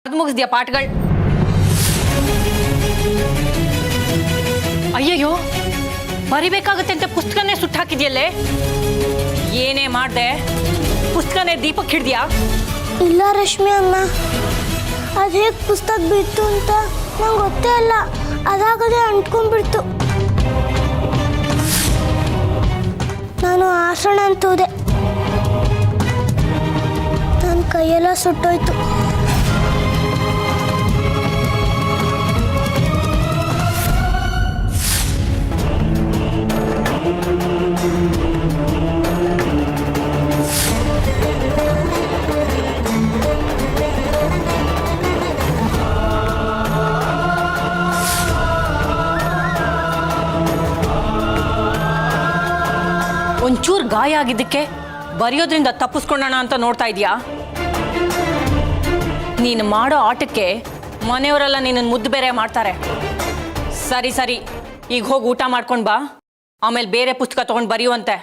ಅದು ಮುಗಿಸ್ದ್ಯಾ ಪಾಠಗಳು? ಅಯ್ಯಯ್ಯೋ, ಬರಿಬೇಕಾಗತ್ತೆ ಅಂತ ಪುಸ್ತಕನೇ ಸುಟ್ಟು ಹಾಕಿದ್ಯಲ್ಲೇ. ಏನೇ ಮಾಡ್ದೆ? ಪುಸ್ತಕನೇ ದೀಪಕ್ಕೆ ಹಿಡ್ದ್ಯಾ? ಇಲ್ಲ ರಶ್ಮಿ ಅಮ್ಮ, ಅದು ಹೇಗೆ ಪುಸ್ತಕ ಬಿತ್ತು ಅಂತ ನಂಗೆ ಗೊತ್ತೇ ಇಲ್ಲ. ಅದಾಗದೆ ಅಂಟ್ಕೊಂಡ್ಬಿಡ್ತು. ನಾನು ಆಸಣ ಅಂತ ಹೋದೆ, ನನ್ನ ಕೈಯೆಲ್ಲ ಸುಟ್ಟೋಯ್ತು. ಒಂಚೂರು ಗಾಯ ಆಗಿದ್ದಕ್ಕೆ ಬರೆಯೋದ್ರಿಂದ ತಪ್ಪಿಸ್ಕೊಳ್ಳೋಣ ಅಂತ ನೋಡ್ತಾ ಇದೀಯಾ? ನೀನು ಮಾಡೋ ಆಟಕ್ಕೆ ಮನೆಯವರೆಲ್ಲ ನಿನ್ನನ್ನು ಮುದ್ದು ಬೇರೆ ಮಾಡ್ತಾರೆ. ಸರಿ ಸರಿ, ಈಗ ಹೋಗಿ ಊಟ ಮಾಡ್ಕೊಂಡು ಬಾ, ಆಮೇಲೆ ಬೇರೆ ಪುಸ್ತಕ ತೊಗೊಂಡು ಬರೆಯುವಂತೆ.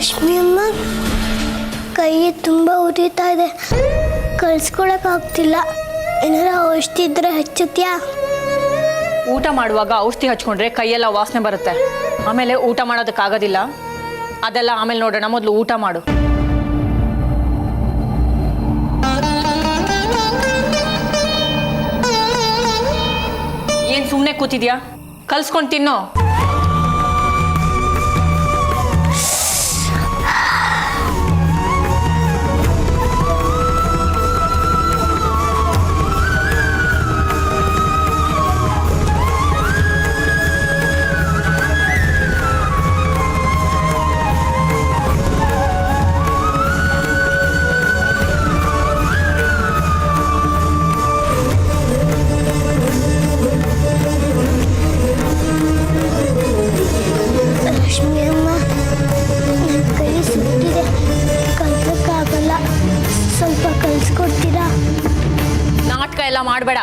ರಶ್ಮಿ ಅಮ್ಮ, ಕೈ ತುಂಬ ಉರಿತಾ ಇದೆ, ಕಳ್ಸ್ಕೊಳಕ್ಕಾಗ್ತಿಲ್ಲ. ಏನಾರ ಔಷಧಿ ಇದ್ರೆ ಹಚ್ಚುತ್ಯಾ? ಊಟ ಮಾಡುವಾಗ ಔಷಧಿ ಹಚ್ಕೊಂಡ್ರೆ ಕೈಯೆಲ್ಲ ವಾಸನೆ ಬರುತ್ತೆ, ಆಮೇಲೆ ಊಟ ಮಾಡೋದಕ್ಕಾಗೋದಿಲ್ಲ. ಅದೆಲ್ಲ ಆಮೇಲೆ ನೋಡೋಣ, ಮೊದಲು ಊಟ ಮಾಡು. ಏನು ಸುಮ್ಮನೆ ಕೂತಿದ್ಯಾ? ಕಲ್ಸ್ಕೊಂಡು ತಿನ್ನೋ. ಎಲ್ಲ ಮಾಡಬೇಡ.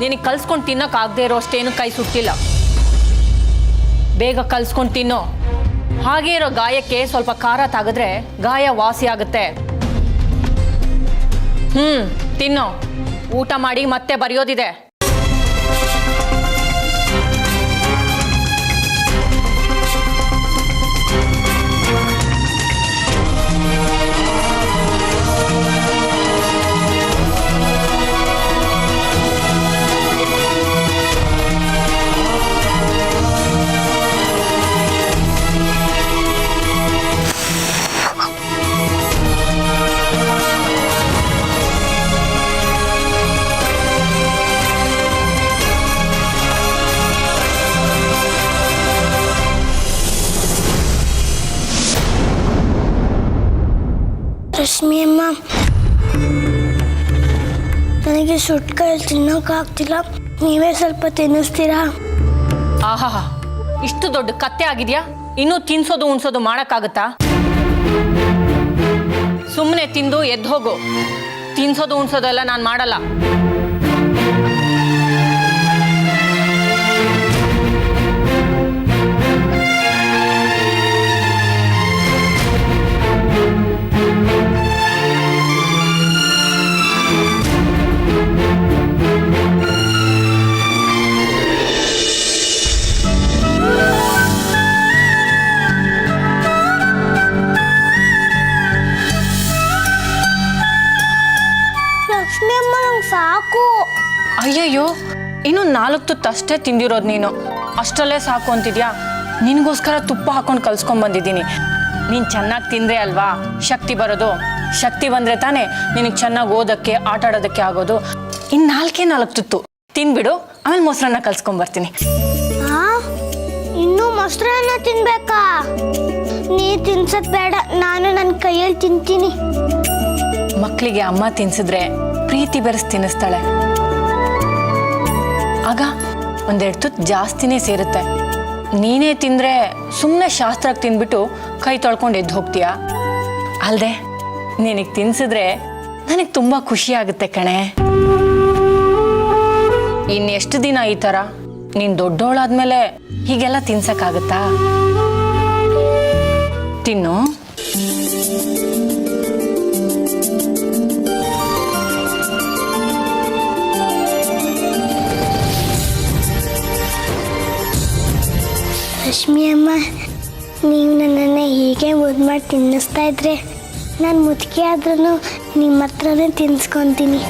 ನಿನಗೆ ಕಲ್ಸ್ಕೊಂಡು ತಿನ್ನೋಕ್ಕಾಗದೇ ಇರೋ ಅಷ್ಟೇನು ಕೈ ಸುಟ್ಟಿಲ್ಲ. ಬೇಗ ಕಲ್ಸ್ಕೊಂಡು ತಿನ್ನೋ. ಹಾಗೆ ಇರೋ ಗಾಯಕ್ಕೆ ಸ್ವಲ್ಪ ಖಾರ ತಾಗಿದ್ರೆ ಗಾಯ ವಾಸಿ ಆಗುತ್ತೆ. ತಿನ್ನೋ. ಊಟ ಮಾಡಿ ಮತ್ತೆ ಬರೆಯೋದಿದೆ. ರಶ್ಮಿ ಅಮ್ಮ, ನನಗೆ ಸುಟ್ಟ ಕೈಯಲ್ಲಿ ತಿನ್ನೋಕ್ಕಾಗ್ತಿಲ್ಲ, ನೀವೇ ಸ್ವಲ್ಪ ತಿನ್ನಿಸ್ತೀರಾ? ಆಹಾ, ಇಷ್ಟು ದೊಡ್ಡ ಕತ್ತೆ ಆಗಿದ್ಯಾ? ಇನ್ನೂ ತಿನ್ಸೋದು ಉಣ್ಸೋದು ಮಾಡೋಕ್ಕಾಗತ್ತಾ? ಸುಮ್ಮನೆ ತಿಂದು ಎದ್ದು ಹೋಗು. ತಿನ್ಸೋದು ಉಣ್ಸೋದೆಲ್ಲ ನಾನು ಮಾಡಲ್ಲ. ಸಾಕು. ಅಯ್ಯಯ್ಯೋ, ಇನ್ನು 4 ತುತ್ತು ಅಷ್ಟೇ ತಿಂದಿರೋದು ನೀನು. ಅಷ್ಟರಲ್ಲೇ ಸಾಕು ಅಂತಿದ್ಯಾ? ನಿನಗೋಸ್ಕರ ತುಪ್ಪ ಹಾಕೊಂಡು ಕಲ್ಸ್ಕೊಂಡ್ ಬಂದಿದ್ದೀನಿ. ನೀನು ಚೆನ್ನಾಗಿ ತಿಂದ್ರೆ ಅಲ್ವಾ ಶಕ್ತಿ ಬರೋದು. ಶಕ್ತಿ ಬಂದರೆ ತಾನೇ ನಿನಗೆ ಚೆನ್ನಾಗಿ ಓದೋಕ್ಕೆ ಆಟ ಆಡೋದಕ್ಕೆ ಆಗೋದು. ಇನ್ನು 4 ತುತ್ತು ತಿನ್ಬಿಡು, ಆಮೇಲೆ ಮೊಸರನ್ನ ಕಲ್ಸ್ಕೊಂಬರ್ತೀನಿ. ಇನ್ನೂ ಮೊಸರನ್ನ ತಿನ್ಬೇಕಾ? ನೀ ತಿನ್ಸದ್ ಬೇಡ, ನಾನು ನನ್ನ ಕೈಯಲ್ಲಿ ತಿಂತೀನಿ. ಮಕ್ಕಳಿಗೆ ಅಮ್ಮ ತಿನ್ಸಿದ್ರೆ ಪ್ರೀತಿ ಬೆರೆಸಿ ತಿನ್ನಿಸ್ತಾಳೆ. ಆಗ 1-2 ತುತ್ತು ಜಾಸ್ತಿನೇ ಸೇರುತ್ತೆ. ನೀನೇ ತಿಂದರೆ ಸುಮ್ಮನೆ ಶಾಸ್ತ್ರಕ್ಕೆ ತಿಂದ್ಬಿಟ್ಟು ಕೈ ತೊಳ್ಕೊಂಡು ಎದ್ದು ಹೋಗ್ತೀಯಾ. ಅಲ್ಲದೆ ನಿನಗೆ ತಿನ್ಸಿದ್ರೆ ನನಗೆ ತುಂಬ ಖುಷಿ ಆಗುತ್ತೆ ಕಣೆ. ಇನ್ನೆಷ್ಟು ದಿನ ಈ ಥರ? ನೀನು ದೊಡ್ಡವಳಾದ್ಮೇಲೆ ಹೀಗೆಲ್ಲ ತಿನ್ಸಕ್ಕಾಗತ್ತಾ? ತಿನ್ನು. ರಶ್ಮಿ ಅಮ್ಮ, ನೀವು ನನ್ನನ್ನು ಹೀಗೆ ಮುದ್ದು ಮಾಡಿ ತಿನ್ನಿಸ್ತಾ ಇದ್ರೆ ನಾನು ಮುದುಕಿ ಆದ್ರೂ ನಿಮ್ಮ ಹತ್ರನೇ ತಿನ್ಸ್ಕೊತೀನಿ.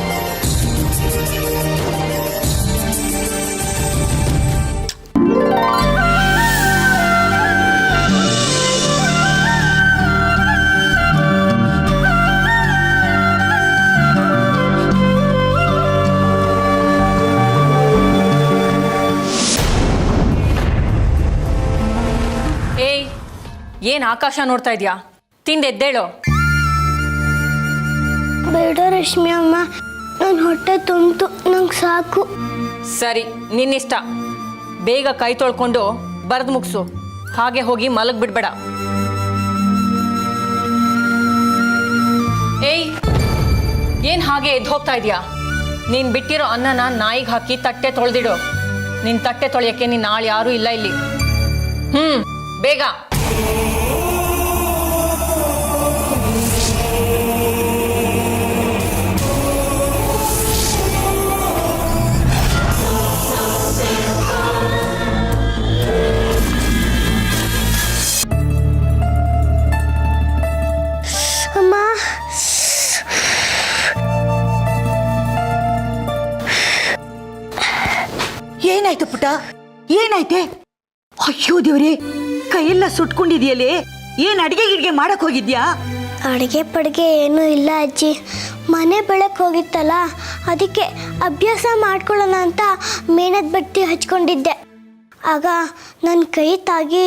ಏನ್ ಆಕಾಶ ನೋಡ್ತಾ ಇದೀಯಾ? ತಿಂದೆದ್ದೇಳು. ಬೇಡ ರಶ್ಮಿ ಅಮ್ಮ, ನನ್ನ ಹೊಟ್ಟೆ ತುಂಬಿತು, ನಂಗೆ ಸಾಕು. ಸರಿ, ನಿನ್ನಿಷ್ಟ. ಬೇಗ ಕೈ ತೊಳ್ಕೊಂಡು ಬರೆದು ಮುಗಿಸು. ಹಾಗೆ ಹೋಗಿ ಮಲಗ್ ಬಿಡ್ಬೇಡ. ಏಯ್, ಏನ್ ಹಾಗೆ ಎದ್ದು ಹೋಗ್ತಾ ಇದೀಯಾ? ನೀನ್ ಬಿಟ್ಟಿರೋ ಅನ್ನನ ನಾಯಿಗೆ ಹಾಕಿ ತಟ್ಟೆ ತೊಳೆದಿಡು. ನಿನ್ ತಟ್ಟೆ ತೊಳೆಯಕ್ಕೆ ನೀನ್ ನಾಳೆ ಯಾರೂ ಇಲ್ಲ ಇಲ್ಲಿ. ಬೇಗ. ಏನಾಯ್ತು ಪುಟ? ಏನಾಯ್ತೆ? ಅಯ್ಯೋ ದೇವ್ರೆ, ಕೈಯೆಲ್ಲ ಸುಟ್ಕೊಂಡಿದ್ಯಲ್ಲೇ. ಏನ್ ಅಡಿಗೆ ಮಾಡಕ್ ಹೋಗಿದ್ಯಾ? ಅಡುಗೆ ಪಡಿಗೆ ಏನೂ ಇಲ್ಲ ಅಜ್ಜಿ. ಮನೆ ಬೆಳಕ್ ಹೋಗಿತ್ತಲ್ಲ, ಅದಕ್ಕೆ ಅಭ್ಯಾಸ ಮಾಡ್ಕೊಳ್ಳೋಣ ಅಂತ ಮೇಣದ ಬತ್ತಿ ಹಚ್ಕೊಂಡಿದ್ದೆ. ಆಗ ನನ್ನ ಕೈ ತಾಗಿ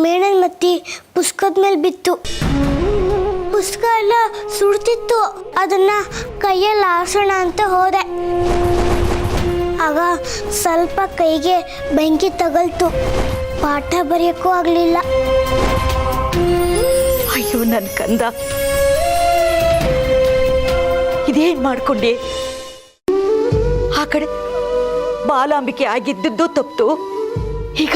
ಮೇಣದ ಬತ್ತಿ ಪುಸ್ತಕದ ಮೇಲೆ ಬಿತ್ತು. ಪುಸ್ತಕ ಎಲ್ಲ ಸುಡ್ತಿತ್ತು. ಅದನ್ನ ಕೈಯಲ್ಲಿ ಆರಿಸೋಣ ಅಂತ ಹೋದೆ. ಆಗ ಸ್ವಲ್ಪ ಕೈಗೆ ಬೆಂಕಿ ತಗಲ್ತು. ಪಾಠ ಬರೆಯೋಕ್ಕೂ ಆಗಲಿಲ್ಲ. ಅಯ್ಯೋ ನನ್ನ ಕಂದ, ಇದೇನ್ ಮಾಡ್ಕೊಂಡೆ? ಆ ಕಡೆ ಬಾಲಾಂಬಿಕೆ ಆಗಿದ್ದದ್ದು ತಪ್ಪು. ಈಗ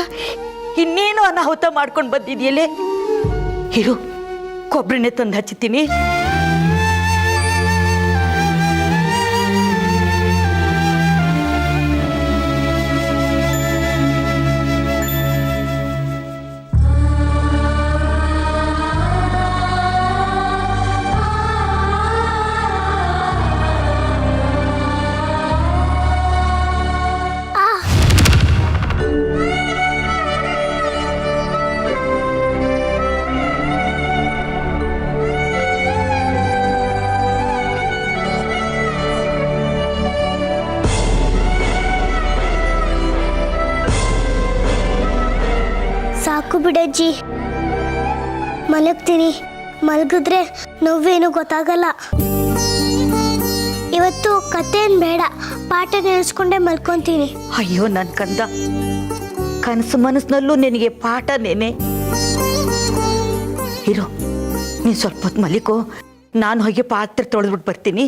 ಇನ್ನೇನು ಅನಾಹುತ ಮಾಡ್ಕೊಂಡು ಬಂದಿದ್ಯಲ್ಲೇ. ಇರು, ಕೊಬ್ಬರಿನೇ ತಂದು ಹಚ್ಚುತ್ತೀನಿ. ಸಾಕು ಬಿಡಜ್ಜಿ, ಮಲಗ್ತೀನಿ. ಮಲಗಿದ್ರೆ ನೋವೇನು ಗೊತ್ತಾಗಲ್ಲ. ಇವತ್ತು ಕಥೆನ್ ಬೇಡ, ಪಾಠ ನೆನೆಸ್ಕೊಂಡೇ ಮಲ್ಕೊಂತೀನಿ. ಅಯ್ಯೋ ನನ್ನ ಕಂದ, ಕನಸು ಮನಸ್ಸಿನಲ್ಲೂ ನಿನಗೆ ಪಾಠನೇನೆ. ಇರು, ನೀನು ಸ್ವಲ್ಪ ಹೊತ್ತು ಮಲಿಕೋ. ನಾನು ಹೋಗಿ ಪಾತ್ರೆ ತೊಳೆದ್ಬಿಟ್ಟು ಬರ್ತೀನಿ.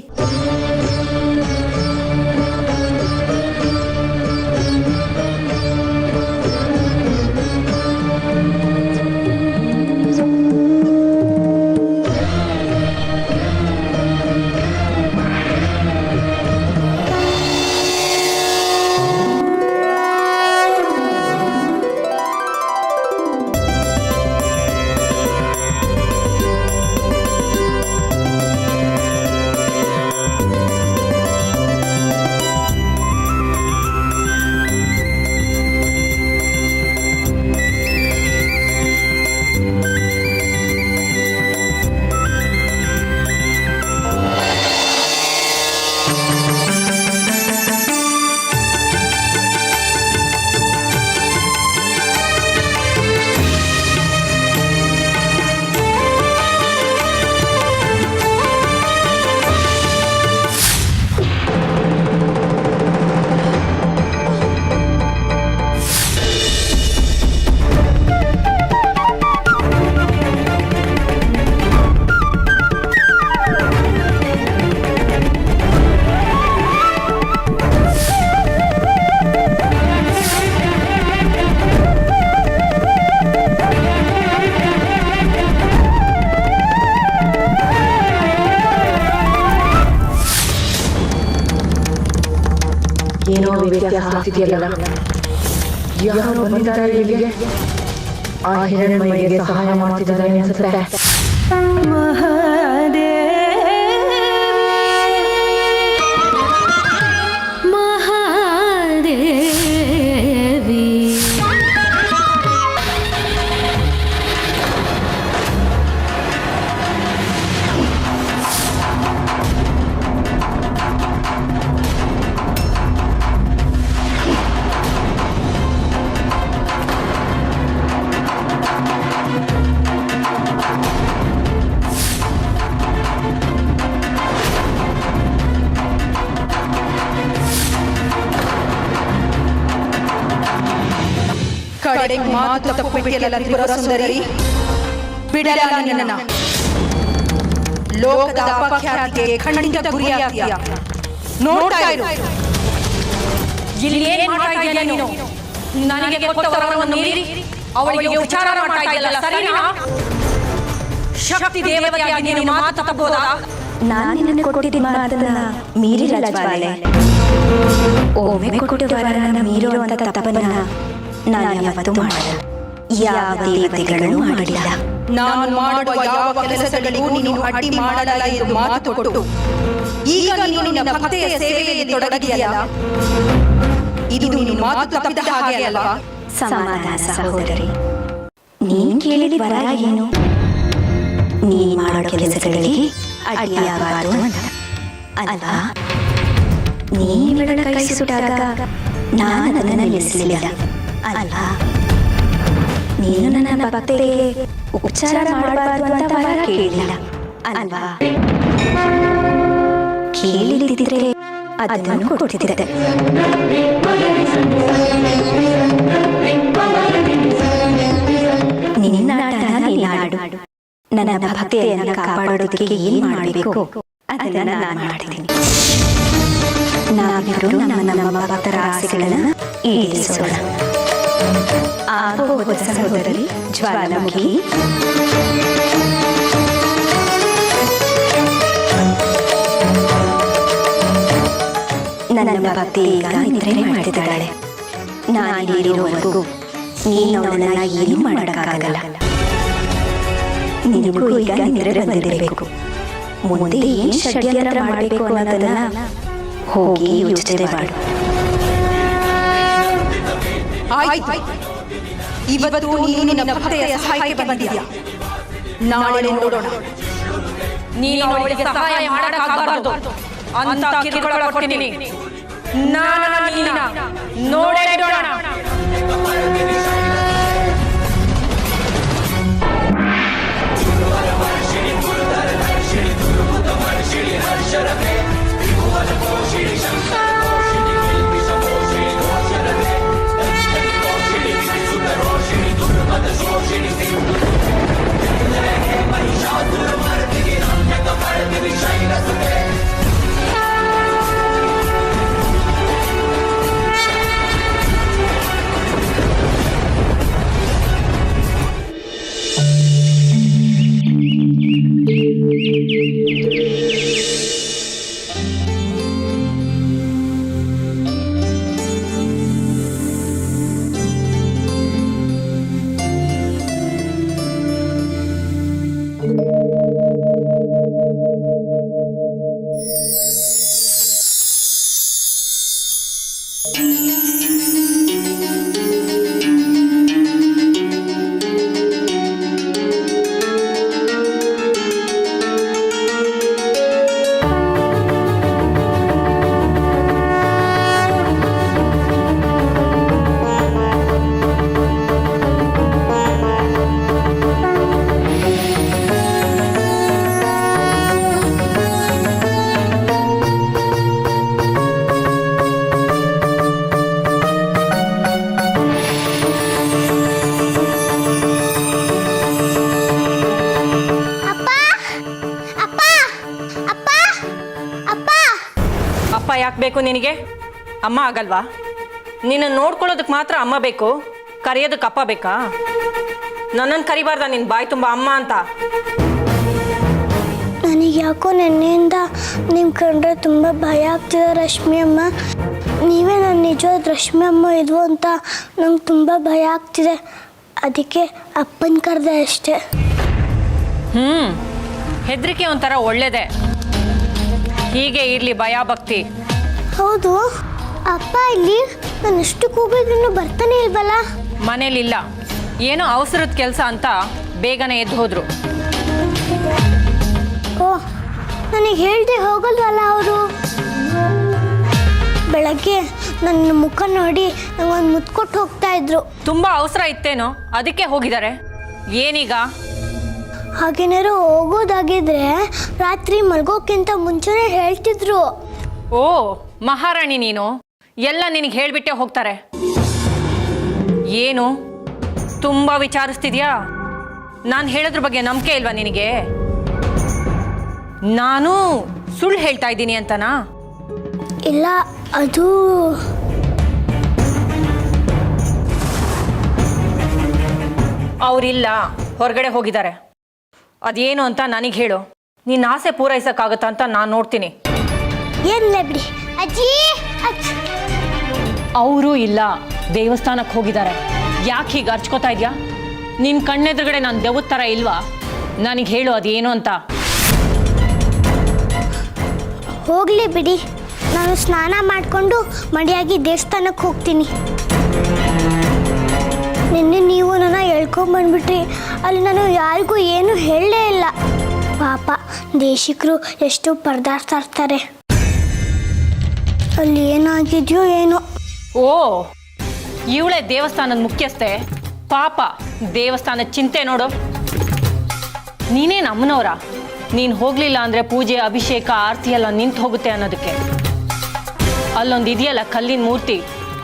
ಏನೋ ವ್ಯತ್ಯಾಸ ಆಗ್ತಿದೆಯಲ್ಲ. ಯಾರು ಬಂದಿದ್ದಾರೆ ಇಲ್ಲಿಗೆ? ಆ ಹಿರಣ್ಮೈಗೆ ಸಹಾಯ ಮಾಡ್ತಿದ್ದಾರೆ ಅನ್ಸುತ್ತೆ. ಕಡೆಗೆ ಮಾತು ತಪ್ಪಿಬಿಟ್ಟಿಯಲ್ಲ ತ್ರಿಪುರ ಸುಂದರಿ, ಬಿಡಲ್ಲ ನಿನ್ನನ್ನ. ಲೋಕದ ಅಪಖ್ಯಾತಿಗೆ ಖಂಡಿತ ಗುರಿಯಾಗ್ತೀಯ. ನೋಡ್ತಾ ಇರು. ಇಲ್ಲಿ ಏನ್ ಮಾಡ್ತಾ ಇದೀಯ ನೀನು? ನನಗೆ ಕೊಟ್ಟ ವರವನ್ನು ಮೀರಿ ಅವಳಿಗೆ ಉಪಚಾರ ಮಾಡ್ತಾ ಇದೆಯಲ್ಲ, ಸರಿನಾ? ಶಕ್ತಿ ದೇವತೆಯಾಗಿ ನೀನು ಮಾತು ತಪ್ಪೋದಾ? ನಾನು ನಿನಗೆ ಕೊಟ್ಟಿದ್ದ ಮಾತನ್ನ ಮೀರಿ ರಜವಾಳೆ. ಒಮ್ಮೆ ಕೊಟ್ಟ ವರನ ಮೀರುವಂತ ತಪ್ಪನ್ನ ನಾನು ಯಾವತ್ತೂ ಮಾಡಲ್ಲ. ಯಾವ ದೇವತೆಗಳು ಮಾಡಿಲ್ಲ. ನಾನು ಮಾಡುವ ಯಾವ ಕೆಲಸಗಳಿಗೂ ನೀನು ಅಡ್ಡಿ ಮಾಡಲ್ಲ ಎಂದು ಮಾತು ಕೊಟ್ಟು ಈಗ ನೀನು ನಿನ್ನ ಭಕ್ತೆಯ ಸೇವೆಯಲ್ಲಿ ತೊಡಗಿದೆಯಲ್ಲ, ಇದು ನೀನು ಮಾತು ತಪ್ಪಿದ ಹಾಗೆ ಅಲ್ಲವಾ? ಸಮಾಧಾನ ಸಹೋದರಿ, ನೀನ್ ಕೇಳಿದ ವರ ಏನು? ನೀನ್ ಮಾಡೋ ಕೆಲಸಗಳಿಗೆ ಅಡ್ಡಿಯಾಗಬಾರದು ಅಂತ ಅಲ್ವಾ? ನೀವಳ ಕೈ ಸುಟ್ಟಾಗ ನಾನು ಅದನ್ನ ನಿಲ್ಲಿಸಲಿಲ್ಲ ಅಲ್ವಾ? ನೀನು ನನ್ನ ಭಕ್ತಿಗೆ ಉಪಚಾರ ಮಾಡಬಾರ್ದು ಅಂತ ವರ ಕೇಳಿಲ್ಲ ಅಲ್ವಾ? ಕೇಳಿದ್ದಿದ್ರೆ ಅದನ್ನು ಕೊಡ್ತಿದ್ದೆ. ನಿನ್ನಾಟನ ನೀನಾಡು. ನನ್ನ ಭಕ್ತಿಯನ್ನು ಕಾಪಾಡೋದಕ್ಕೆ ಏನ್ ಮಾಡಬೇಕು ಅದನ್ನ ನಾನು ಮಾಡ್ತೀನಿ. ನಾವಿಬ್ಬರು ನಮ್ಮ ಭಕ್ತರ ಆಸೆಗಳನ್ನ ಈಡೇರಿಸೋಣ. ಆಗೋದ ಸಹೋದರಿ ಜ್ವಾಲಾಮುಖಿ. ನನ್ನ ಭಕ್ತಿ ಈಗ ನಿದ್ರೆ ಮಾಡ್ತಿದ್ದಾಳೆ. ನಾನಿರುವವರೆಗೂ ನೀನು ಅವಳನ್ನ ಏನು ಮಾಡೋಕ್ಕಾಗಲ್ಲ. ನಿನಗೂ ಈಗ ನಿದ್ರೆ ಬಂದಿರಬೇಕು. ಮುಂದೆ ಏನ್ ಷಡ್ಯಂತ್ರ ಮಾಡಬೇಕು ಅನ್ನೋದನ್ನ ಹೋಗಿ ಯೋಚನೆ ಮಾಡು. ಆಯ್ತು, ಇವತ್ತು ನೀನು ನಿನ್ನ ಭಕ್ತೆಯ ಸಹಾಯಕ್ಕೆ ಬಂದಿದ್ಯಾ. ನಾಳೆ ನೋಡೋಣ. ನೀನು ಅವಳಿಗೆ ಸಹಾಯ ಮಾಡಕ್ಕಾಗಬಾರ್ದು ಅಂತ ಕಿರುಕುಳ ಕೊಡ್ತೀನಿ. ನಾನು ನೀನ ನೋಡೇ ಬಿಡೋಣ. ಅಪ್ಪ ಯಾಕೆ ಬೇಕು ನಿನಗೆ? ಅಮ್ಮ ಆಗಲ್ವಾ? ನಿನ್ನ ನೋಡ್ಕೊಳ್ಳೋದಕ್ಕೆ ಮಾತ್ರ ಅಮ್ಮ ಬೇಕು, ಕರೆಯೋದಕ್ಕೆ ಅಪ್ಪ ಬೇಕಾ? ನನ್ನನ್ನು ಕರಿಬಾರ್ದ ನಿನ್ನ ಬಾಯಿ ತುಂಬ ಅಮ್ಮ ಅಂತ? ನನಗೆ ನನಗೆ ಯಾಕೋ ನೆನ್ನೆಯಿಂದ ನಿಮ್ಮ ಕಂಡ್ರೆ ತುಂಬ ಭಯ ಆಗ್ತಿದೆ ರಶ್ಮಿ ಅಮ್ಮ. ನೀವೇ ನನ್ನ ನಿಜವಾದ ರಶ್ಮಿ ಅಮ್ಮ ಇದು ಅಂತ ನಂಗೆ ತುಂಬ ಭಯ ಆಗ್ತಿದೆ. ಅದಕ್ಕೆ ಅಪ್ಪನ ಕರೆದೆ ಅಷ್ಟೇ. ಹೆದರಿಕೆ ಒಂಥರ ಒಳ್ಳೇದೆ, ಹೀಗೆ ಇರಲಿ ಭಯ ಭಕ್ತಿ. ಹೌದು ಅಪ್ಪ ಇಲ್ಲಿ ನಾನು ಎಷ್ಟು ಕೂಗಿದ್ರು ಬರ್ತಾನೆ ಇಲ್ವಲ್ಲ? ಮನೇಲಿಲ್ಲ, ಏನೋ ಅವಸರದ ಕೆಲಸ ಅಂತ ಬೇಗನೆ ಎದ್ದು ಹೋದ್ರು. ಓ ನನಗೆ ಹೇಳ್ದೆ ಹೋಗಲ್ವಲ್ಲ ಅವರು? ಬೆಳಗ್ಗೆ ನನ್ನ ಮುಖ ನೋಡಿ ನಂಗೊಂದು ಮುತ್ತು ಕೊಟ್ಟು ಹೋಗ್ತಾ ಇದ್ರು. ತುಂಬಾ ಅವಸರ ಇತ್ತೇನೋ, ಅದಕ್ಕೆ ಹೋಗಿದ್ದಾರೆ. ಏನೀಗ? ಹಾಗೇನಾದ್ರು ಹೋಗೋದಾಗಿದ್ರೆ ರಾತ್ರಿ ಮಲ್ಗೋಕ್ಕಿಂತ ಮುಂಚೆನೇ ಹೇಳ್ತಿದ್ರು. ಓ ಮಹಾರಾಣಿ ನೀನು, ಎಲ್ಲ ನಿನಗೆ ಹೇಳಿಬಿಟ್ಟೆ ಹೋಗ್ತಾರೆ. ಏನು ತುಂಬಾ ವಿಚಾರಿಸ್ತಿದ್ಯಾ? ನಾನು ಹೇಳೋದ್ರ ಬಗ್ಗೆ ನಂಬಿಕೆ ಇಲ್ವಾ ನಿನಗೆ? ನಾನು ಸುಳ್ಳು ಹೇಳ್ತಾ ಇದ್ದೀನಿ ಅಂತನಾ? ಇಲ್ಲ, ಅದು ಅವರಿಲ್ಲ, ಹೊರಗಡೆ ಹೋಗಿದ್ದಾರೆ. ಅದೇನು ಅಂತ ನನಗೆ ಹೇಳು. ನಿನ್ನ ಆಸೆ ಪೂರೈಸಕ್ಕಾಗತ್ತಾ ಅಂತ ನಾನು ನೋಡ್ತೀನಿ. ಏನಿಲ್ಲ ಬಿಡಿ ಅಜ್ಜಿ. ಅವರು ಇಲ್ಲ, ದೇವಸ್ಥಾನಕ್ಕೆ ಹೋಗಿದ್ದಾರೆ. ಯಾಕೆ ಹೀಗೆ ಅರ್ಚ್ಕೋತಾ ಇದೆಯಾ? ನಿನ್ನ ಕಣ್ಣೆದುರುಗಡೆ ನಾನು ದೆವ್ವದ ಥರ ಇಲ್ವಾ? ನನಗೆ ಹೇಳು ಅದೇನು ಅಂತ. ಹೋಗಲಿ ಬಿಡಿ, ನಾನು ಸ್ನಾನ ಮಾಡಿಕೊಂಡು ಮಡಿಯಾಗಿ ದೇವಸ್ಥಾನಕ್ಕೆ ಹೋಗ್ತೀನಿ. ನಿನ್ನೆ ನೀವು ನನ್ನ ಹೇಳ್ಕೊಂಬಂದ್ಬಿಟ್ರಿ. ಅಲ್ಲಿ ನಾನು ಯಾರಿಗೂ ಏನೂ ಹೇಳಲೇ ಇಲ್ಲ. ಪಾಪ ದೇಶಿಕರು ಎಷ್ಟು ಪರದಾಡ್ತಾ ಇರ್ತಾರೆ. ಅಲ್ಲಿ ಏನಾಗಿದೆಯೋ ಏನೋ. ಓ ಇವಳೇ ದೇವಸ್ಥಾನದ ಮುಖ್ಯಸ್ಥೆ. ಪಾಪ ದೇವಸ್ಥಾನದ ಚಿಂತೆ ನೋಡು. ನೀನೇನು ಅಮ್ಮನವರ? ನೀನು ಹೋಗಲಿಲ್ಲ ಅಂದರೆ ಪೂಜೆ ಅಭಿಷೇಕ ಆರತಿ ಎಲ್ಲ ನಿಂತು ಹೋಗುತ್ತೆ ಅನ್ನೋದಕ್ಕೆ. ಅಲ್ಲೊಂದು ಇದೆಯಲ್ಲ ಕಲ್ಲಿನ ಮೂರ್ತಿ,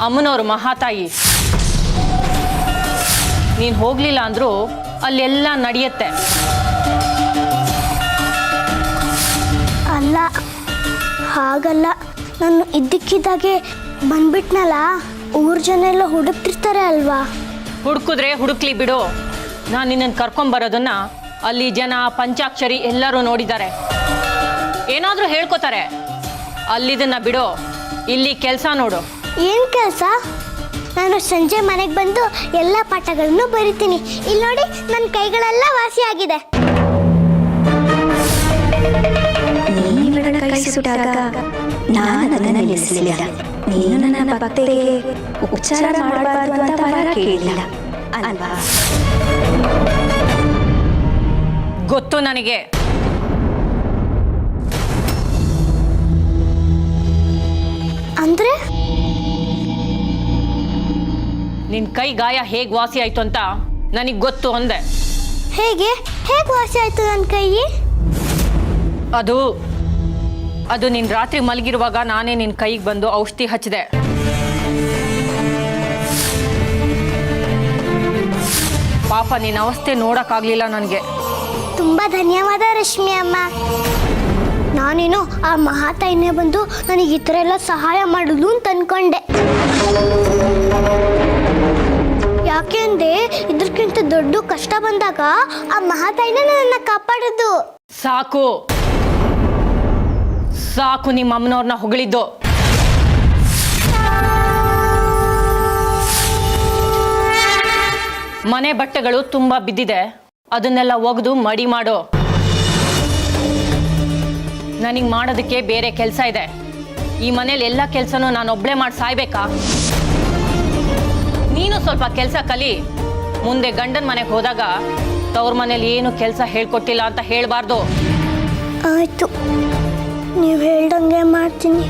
ಅಮ್ಮನವರು ಮಹಾತಾಯಿ. ನೀನು ಹೋಗಲಿಲ್ಲ ಅಂದರೂ ಅಲ್ಲೆಲ್ಲ ನಡೆಯುತ್ತೆ. ಅಲ್ಲ, ಹಾಗಲ್ಲ. ನಾನು ಇದ್ದಕ್ಕಿದ್ದಾಗೆ ಬಂದ್ಬಿಟ್ನಲ್ಲ, ಊರ ಜನ ಎಲ್ಲ ಹುಡುಕ್ತಿರ್ತಾರೆ ಅಲ್ವಾ? ಹುಡುಕಿದ್ರೆ ಹುಡುಕ್ಲಿ ಬಿಡು. ನಾನು ನಿನ್ನನ್ನು ಕರ್ಕೊಂಬರೋದನ್ನ ಅಲ್ಲಿ ಜನ ಪಂಚಾಕ್ಷರಿ ಎಲ್ಲರೂ ನೋಡಿದ್ದಾರೆ. ಏನಾದರೂ ಹೇಳ್ಕೊತಾರೆ. ಅಲ್ಲಿದನ್ನ ಬಿಡು, ಇಲ್ಲಿ ಕೆಲಸ ನೋಡು. ಏನು ಕೆಲಸ? ನಾನು ಸಂಜೆ ಮನೆಗೆ ಬಂದು ಎಲ್ಲ ಪಾಠಗಳನ್ನು ಬರಿತೀನಿ. ಇಲ್ಲಿ ನೋಡಿ, ನನ್ನ ಕೈಗಳೆಲ್ಲ ವಾಸಿಯಾಗಿದೆ. ನೀನು ಕೈ ಸುಟ್ಟಾಗ ನಾನು ಅದನ್ನು ನಿಲ್ಲಿಸಲಿಲ್ಲ. ನೀನು ನನ್ನ ಭಕ್ತಿಗೆ ಉಪಚಾರ ಮಾಡಬಾರ್ದು ಅಂತ ವರ ಕೇಳಿಲ್ಲ ಅಲ್ವಾ? ಗೊತ್ತು ನನಗೆ. ಅಂದ್ರೆ ನಿನ್ನ ಕೈ ಗಾಯ ಹೇಗೆ ವಾಸಿ ಆಯ್ತು ಅಂತ ನನಗೆ ಗೊತ್ತು ಅಂದೆ. ಹೇಗೆ ವಾಸಿ ಆಯ್ತು ನನ್ನ ಕೈ? ಅದು ನೀನು ರಾತ್ರಿ ಮಲಗಿರುವಾಗ ನಾನೇ ನಿನ್ನ ಕೈಗೆ ಬಂದು ಔಷಧಿ ಹಚ್ಚಿದೆ. ಪಾಪ ನಿನ್ನ ಅವಸ್ಥೆ ನೋಡೋಕ್ಕಾಗಲಿಲ್ಲ ನನಗೆ. ತುಂಬ ಧನ್ಯವಾದ ರಶ್ಮಿ ಅಮ್ಮ. ನಾನೇನು ಆ ಮಹಾತಾಯಿನೇ ಬಂದು ನನಗೆ ಈ ಥರ ಎಲ್ಲ ಸಹಾಯ ಮಾಡೋದು ಅಂತ ಅನ್ಕೊಂಡೆ. ಯಾಕೆಂದ್ರೆ ಇದಕ್ಕಿಂತ ದೊಡ್ಡ ಕಷ್ಟ ಬಂದಾಗ ಆ ಮಹಾತಾಯಿನೇ ನನ್ನನ್ನು ಕಾಪಾಡೋದು. ಸಾಕು ನಿಮ್ಮ ಅಮ್ಮನವ್ರನ್ನ ಹೊಗಳಿದ್ದು. ಮನೆ ಬಟ್ಟೆಗಳು ತುಂಬ ಬಿದ್ದಿದೆ, ಅದನ್ನೆಲ್ಲ ಒಗೆದು ಮಡಿ ಮಾಡು. ನನಗೆ ಮಾಡೋದಕ್ಕೆ ಬೇರೆ ಕೆಲಸ ಇದೆ. ಈ ಮನೇಲಿ ಎಲ್ಲ ಕೆಲಸನೂ ನಾನು ಒಬ್ಬಳೇ ಮಾಡಿ ಸಾಯ್ಬೇಕಾ? ನೀನು ಸ್ವಲ್ಪ ಕೆಲಸ ಕಲಿ. ಮುಂದೆ ಗಂಡನ ಮನೆಗೆ ಹೋದಾಗ ತವ್ರ ಮನೇಲಿ ಏನು ಕೆಲಸ ಹೇಳ್ಕೊಟ್ಟಿಲ್ಲ ಅಂತ ಹೇಳಬಾರ್ದು. ಆಯ್ತು, ನೀವು ಹೇಳ್ದಂಗೆ ಮಾಡ್ತೀನಿ.